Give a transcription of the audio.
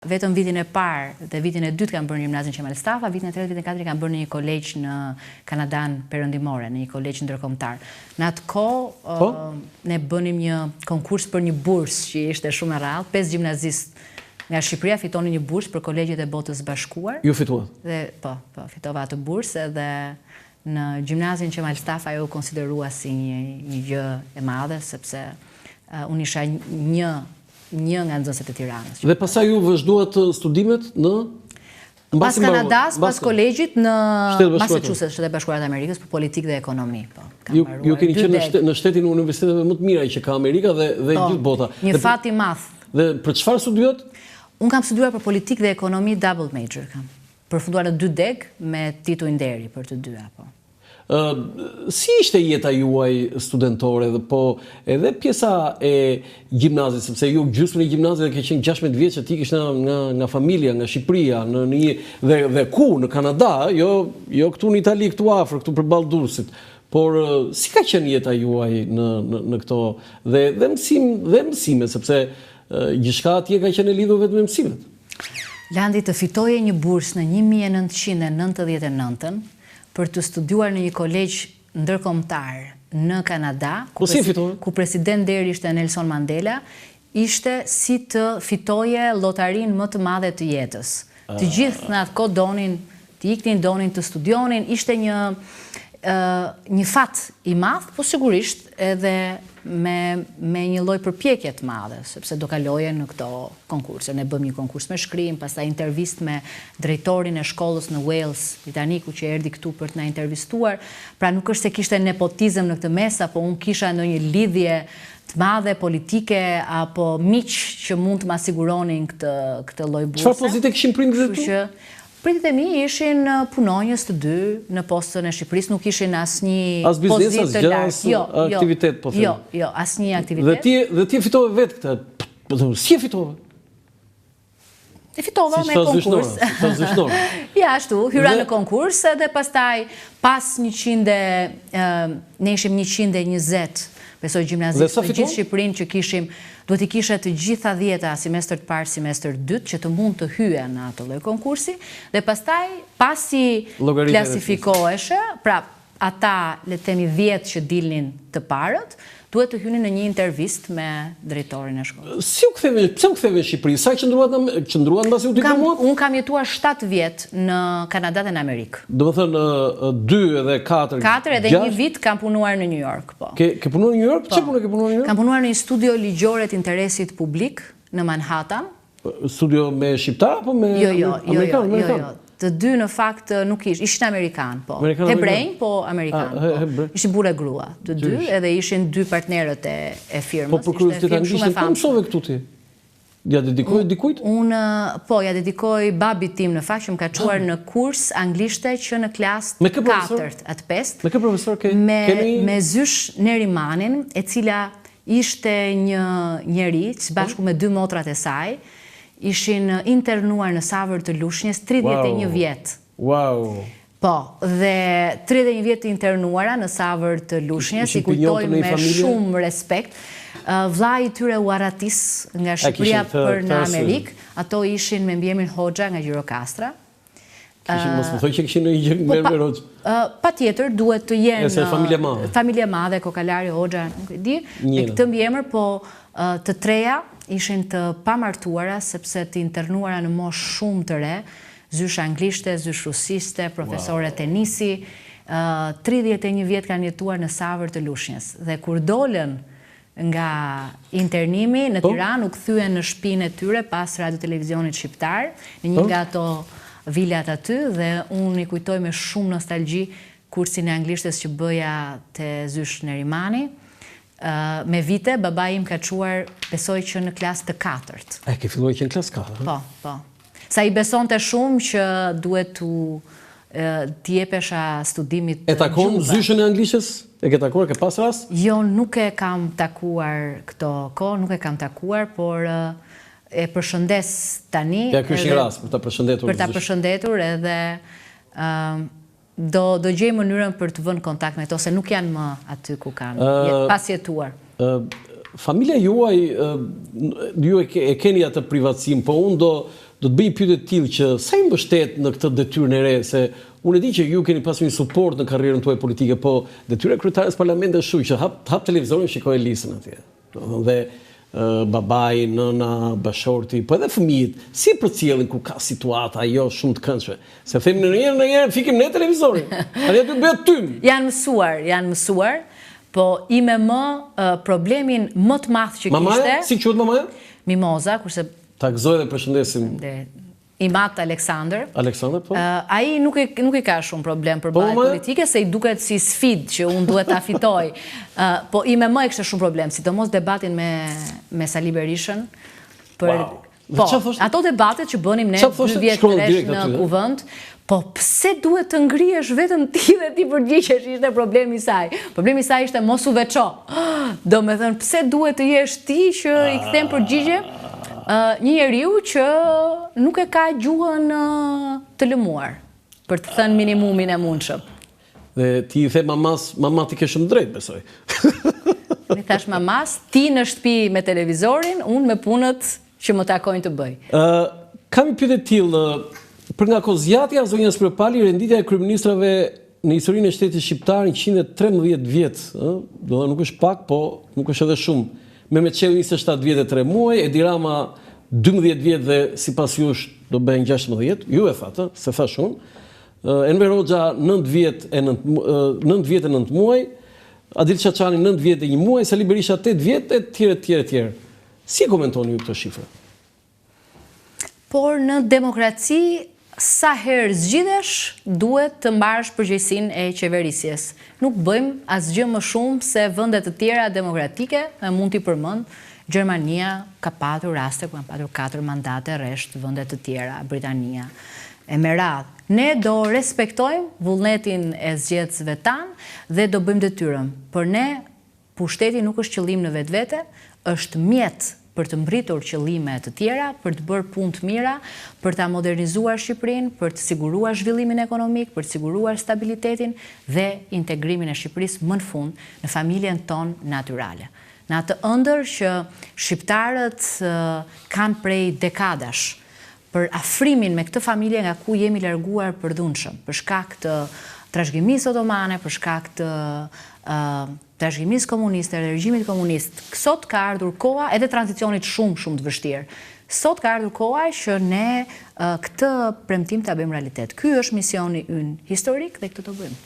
Vetëm vitin e parë dhe vitin e dytë kanë bërë një gjimnazin Qemal Stafa, vitin e tretë, vitin e katërt kanë bërë në një kolegj në Kanadan Perëndimore, në një kolegj ndërkombëtar. Në atë kohë ne bënim një konkurs për një bursë që ishte shumë e rrallë, 5 gjimnazistë nga Shqipëria fitonin një bursë për kolegjet e Botës Bashkuar. Ju fituat? Dhe fitova atë bursë dhe në gjimnazin Qemal Stafa ajo u konsiderua si një gjë e madhe, sepse unë isha një nga nxënësit e Tiranës. Dhe pastaj ju vazhduat studimet në pas Kanadas, pas kolegjit në Massachusetts, Shtetet Bashkuara të Amerikës, për politikë dhe ekonomi. Ju keni qenë në shtetin e universiteteve më të mira që ka Amerika dhe gjithë bota. Një fat i madh. Dhe për çfarë studiot? Unë kam studiuar për politikë dhe ekonomi, double major kam. Përfunduar në 2 deg me titull nderi për të dyja. Si ishte jeta juaj studentore dhe po edhe pjesa e gjimnazit, sepse ju gjysmën e gjimnazit dhe ke qenë 16 vjeç, ti kish nga familja, nga Shqipëria, dhe ku në Kanada, jo këtu në Itali, këtu afër, këtu përballë Durrësit. Por si ka qenë jeta juaj në këto dhe mësime, sepse gjithçka atje ka qenë lidhur vetëm me mësimet. Landi të fitoje një bursë në 1999 për të studiuar në një kolegj ndërkombëtar në Kanada, ku president deri ishte Nelson Mandela, ishte si të fitoje llotarinë më të madhe të jetës. Të gjithë në atë kohë donin të iknin, donin të studionin, ishte një fat i madh, po sigurisht edhe me një lloj përpjekje të madhe, sepse do kaloje në këto konkurse. Ne bëm një konkurs me shkrim, pastaj intervistë me drejtorin e shkollës në Wales, Britaniku, që erdhi këtu për të na intervistuar. Pra nuk është se kishte nepotizëm në këtë mes, apo unë kisha ndonjë lidhje të madhe politike apo miq që mund të më siguronin këtë lloj burse. Çfarë pozite kishin prindërit këtu? Pritët e mi ishin punonjës të dy në postën e Shqipërisë, nuk ishin asnjë pozitë të lartë. Aktivitet, po them. Jo, asnjë aktivitet. Dhe ti e fitove vetë këtë. Si e fitove? E fitova me konkurs. Ja, ashtu, hyra në konkurs dhe pastaj pas ne ishim 120 besoj gjimnazistë në gjithë Shqipërinë që kishim, duhet i kishe të gjitha 10 semestër të parë, semestër të dytë, që të mund të hyje në atë lloj konkursi, dhe pastaj pasi klasifikoheshe, pra ata le të themi 10 që dilnin të parët, duhet të hynin në një intervistë me drejtorin e shkollës. Pse u ktheve në Shqipëri? Sa qëndruat mbasi u diplomuat? Unë kam jetuar 7 vjet në Kanada dhe në Amerikë. Domethënë 2 edhe 4. 4 edhe 1 vit kam punuar në New York, po. Ke punuar në New York? Çfarë pune ke punuar në New York? Kam punuar në një studio ligjore të interesit publik në Manhattan. Studio me shqiptar apo me amerikan? Jo. Të dy në fakt nuk ishin amerikan, po. Hebrej, po amerikan. Ishin burrë e grua, të dy, edhe ishin 2 partnerët e firmës. Po për kuriozitet anglishtën, ku mësove këtu ti? Ja dedikoj dikujt? Unë, po, ja dedikoj babit tim në fakt që më ka çuar në kurs anglishte që në klasë 4 atë 5. Me kë profesor ke? Me Zysh Nerimanin, e cila ishte një njeri, bashku me 2 motrat e saj, ishin internuar në Savër të Lushnjës 31 vjet. Wow! Po, dhe 31 vjet të internuara në Savër të Lushnjës, i kujtojmë me shumë respekt. Vllai i tyre u arratis nga Shqipëria për në Amerikë, ato ishin me mbiemrin Hoxha nga Gjirokastra. Mos më thoj që kishin në një gjë me Hoxha. Patjetër duhet të jenë familje madhe, Kokalari, Hoxha, nuk e di, me këtë mbiemër, po të treja ishin të pamartuara sepse të internuara në moshë shumë të re, zysh anglishte, zysh rusiste, profesore tenisi, 31 vjet kanë jetuar në Savër të Lushnjës. Dhe kur dolën nga internimi në Tiranë, u kthyen në shtëpinë e tyre pas radio televizionit shqiptar, në një nga ato vilat aty, dhe unë i kujtoj me shumë nostalgji kursin e anglishtes që bëja te Zysh Nerimani. Me vite, baba im ka çuar, besoj që në klasë të 4. Ke filluar që në klasë 4? Po. Sa i besonte shumë që duhet t'i jepesha studimit E takon Zyshën e anglishtes? E ke takuar, ke pas rast? Jo, nuk e kam takuar këto kohë, nuk e kam takuar, por e përshëndes tani. Ja, ky është një rast për ta përshëndetur. Për ta përshëndetur edhe do gjej mënyrën për të vënë kontakt me to, se nuk janë më aty ku kanë pas jetuar. familja juaj, ju e keni atë privatësim, po unë do të bëj pyetje të tillë që sa i mbështet në këtë detyrën e re, se unë e di që ju keni pasur një suport në karrierën tuaj politike, po detyra e kryetares parlamentit është që hap televizorin, shikoj listën atje. Dhe babai, nëna, bashorti, po edhe fëmijët, si përcjellin kur ka situata jo shumë të këndshme. Se them në njëherë fikim ne televizorin. Atje do bëhet tym. Janë mësuar, po i me më problemin më të madh që kishte. Mamaja, si quhet mamaja? Mimoza, kurse ta gëzoj dhe përshëndesim. Imat Aleksandër. Aleksandër, po? Ai nuk i ka shumë problem për bajë politike, se i duket si sfid që unë duhet ta fitoj. Po i me më e kështë shumë problem, sidomos debatin me Sali Berishën. Po, ato debatet që bënim ne 2 vjetë resh në kuvend, po pse duhet të ngrihesh vetëm ti dhe ti përgjigjesh, ishte problemi i saj. Problemi i saj ishte mos u veço. Do me thënë, pse duhet të jesh ti që i kthem përgjigje? Një njeriu që nuk e ka gjuhën të lëmuar, për të thënë minimumin e mundshëm. Dhe ti i the mama ti ke shumë drejt, besoj. Unë i thash mamas, ti në shtëpi me televizorin, unë me punët që më takojnë të bëj. Kam një pyetje të tillë, për nga kozjatja zonjës Përpali, renditja e kryeministrave në historinë e shtetit shqiptar 113 vjet, do të nuk është pak, po nuk është edhe shumë. Mehmet Çelli 27 vjet e 3 muaj, Edi Rama 12 vjet dhe sipas jush do bëhen 16, ju e thatë, se thash unë. Enver Hoxha 9 vjet e 9 muaj, Adil Çaçani 9 vjet e 1 muaj, Sali Berisha 8 vjet e tjerë. Si e komentoni ju këto shifra? Por në demokraci, sa herë zgjidhesh, duhet të mbarësh përgjegjësinë e qeverisjes. Nuk bëjmë asgjë më shumë se vendet të tjera demokratike, mund t'i përmend, Gjermania ka patur raste ku kanë patur 4 mandate rresht, vendet të tjera, Britania, e me radhë. Ne do respektojmë vullnetin e zgjedhësve tanë dhe do bëjmë detyrën. Por ne, pushteti nuk është qëllim në vetvete, është mjet për të mbritur qëllime të tjera, për të bërë punë të mira, për ta modernizuar Shqipërinë, për të siguruar zhvillimin ekonomik, për të siguruar stabilitetin dhe integrimin e Shqipërisë më në fund në familjen tonë natyrale. Në atë ëndër që shqiptarët kanë prej dekadash për afrimin me këtë familje nga ku jemi larguar përdhunshëm, për shkak të trashëgimisë otomane, për shkak të trashëgimisë komuniste, regjimit komunist. Sot ka ardhur koha edhe tranzicionit shumë të vështirë. Sot ka ardhur koha që ne këtë premtim ta bëjmë realitet. Ky është misioni ynë historik dhe këtë do bëjmë.